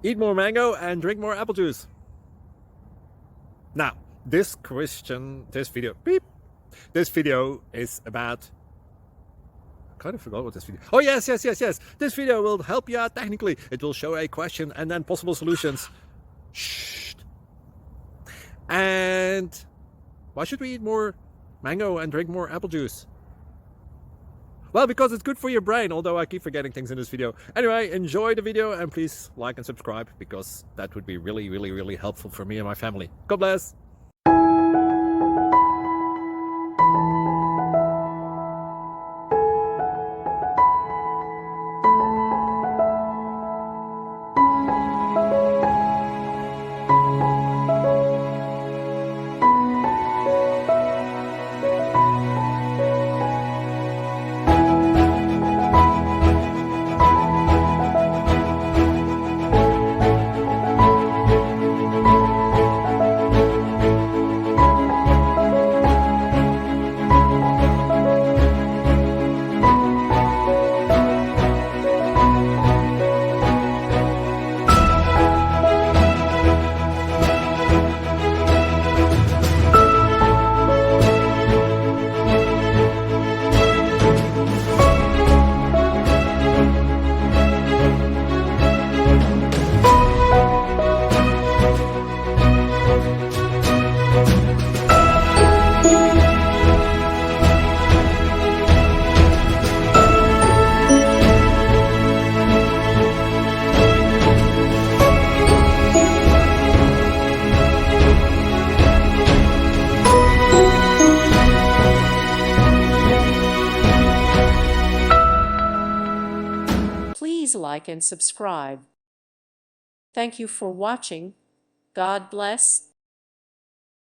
Eat more mango and drink more apple juice. Now, this video is about, I kind of forgot what this video. Oh, yes. This video will help you out technically. It will show a question and then possible solutions. Shh. And why should we eat more mango and drink more apple juice? Well, because it's good for your brain, although I keep forgetting things in this video. Anyway, enjoy the video and please like and subscribe, because that would be really helpful for me and my family. God bless. Please like and subscribe. Thank you for watching. God bless.